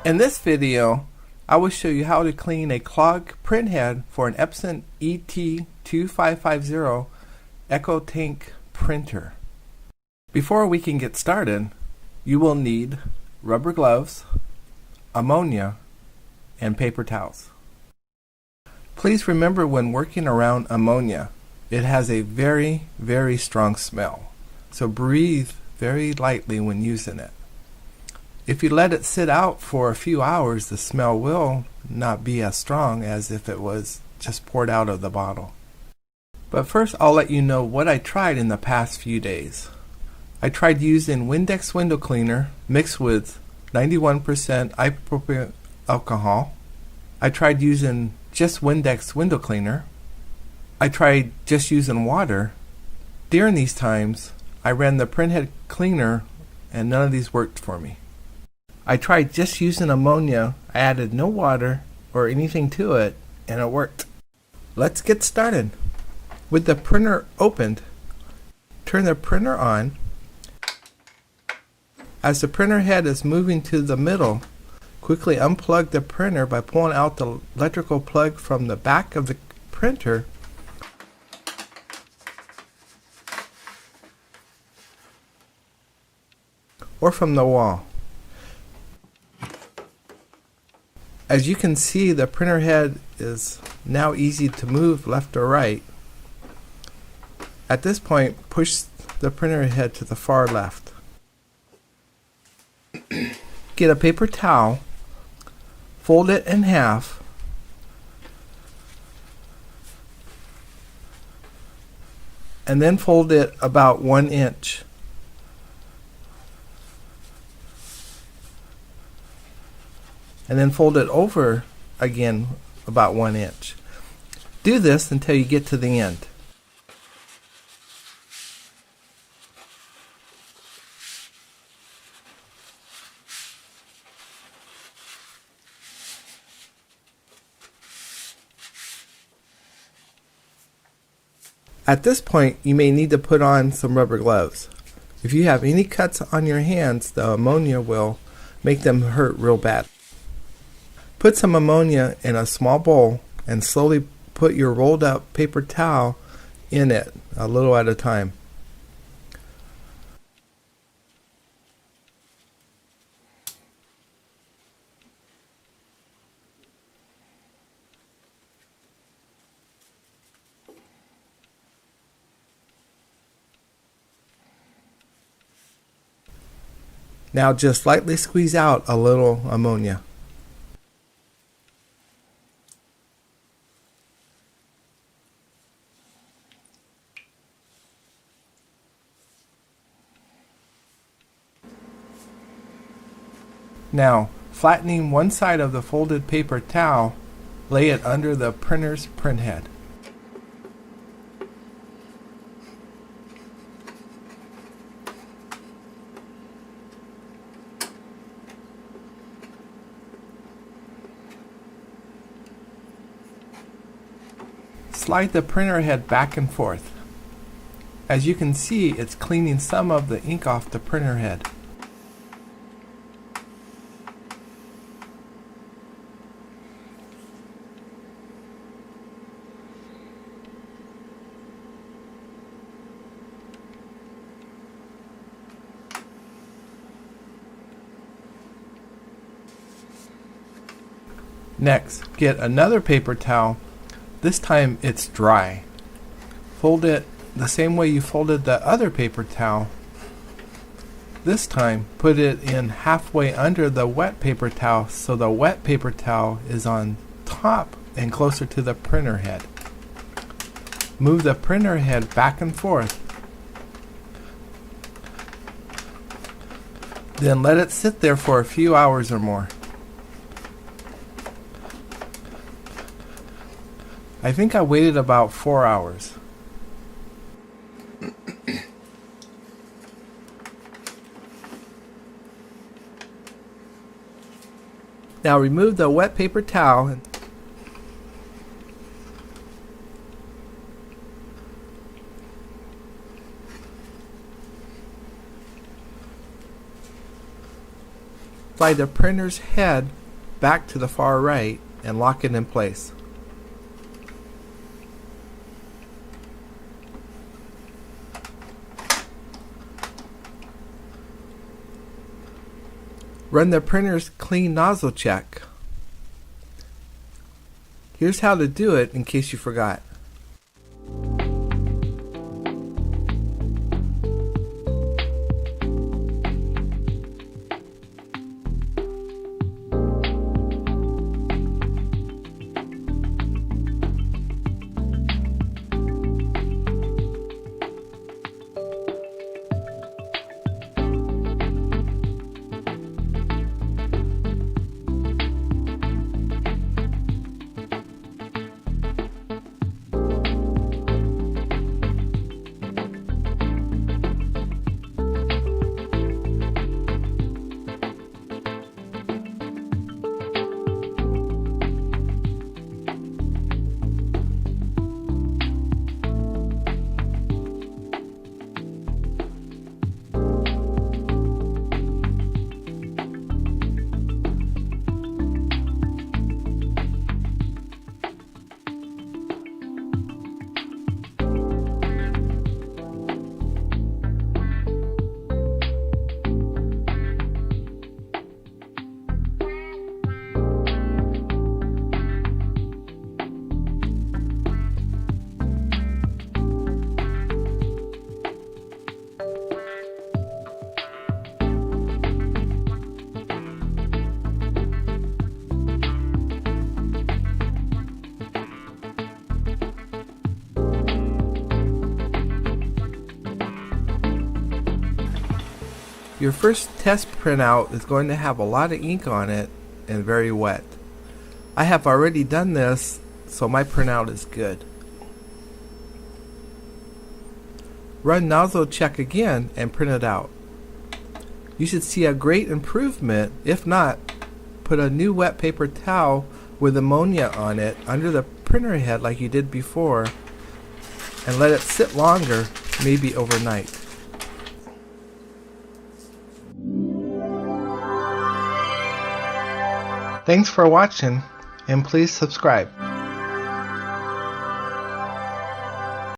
In this video, I will show you how to clean a clogged printhead for an Epson ET-2550 EcoTank printer. Before we can get started, you will need rubber gloves, ammonia, and paper towels. Please remember when working around ammonia, it has a very, very strong smell. So breathe very lightly when using it. If you let it sit out for a few hours, the smell will not be as strong as if it was just poured out of the bottle. But first, I'll let you know what I tried in the past few days. I tried using Windex window cleaner mixed with 91% isopropyl alcohol. I tried using just Windex window cleaner. I tried just using water. During these times, I ran the printhead cleaner and none of these worked for me. I tried just using ammonia. I added no water or anything to it, and it worked. Let's get started. With the printer opened, turn the printer on. As the printer head is moving to the middle, quickly unplug the printer by pulling out the electrical plug from the back of the printer or from the wall. As you can see, the printer head is now easy to move left or right. At this point, push the printer head to the far left. Get a paper towel, fold it in half, and then fold it about 1 inch. And then fold it over again about 1 inch. Do this until you get to the end. At this point, you may need to put on some rubber gloves. If you have any cuts on your hands, the ammonia will make them hurt real bad. Put some ammonia in a small bowl and slowly put your rolled up paper towel in it, a little at a time. Now just lightly squeeze out a little ammonia. Now, flattening one side of the folded paper towel, lay it under the printer's printhead. Slide the printer head back and forth. As you can see, it's cleaning some of the ink off the printer head. Next, get another paper towel. This time it's dry. Fold it the same way you folded the other paper towel. This time, put it in halfway under the wet paper towel so the wet paper towel is on top and closer to the printer head. Move the printer head back and forth. Then let it sit there for a few hours or more. I think I waited about 4 hours. Now remove the wet paper towel Slide the printer's head back to the far right and lock it in place. Run the printer's clean nozzle check. Here's how to do it in case you forgot. Your first test printout is going to have a lot of ink on it and very wet. I have already done this, so my printout is good. Run nozzle check again and print it out. You should see a great improvement. If not, put a new wet paper towel with ammonia on it under the printer head like you did before and let it sit longer, maybe overnight. Thanks for watching, and please subscribe.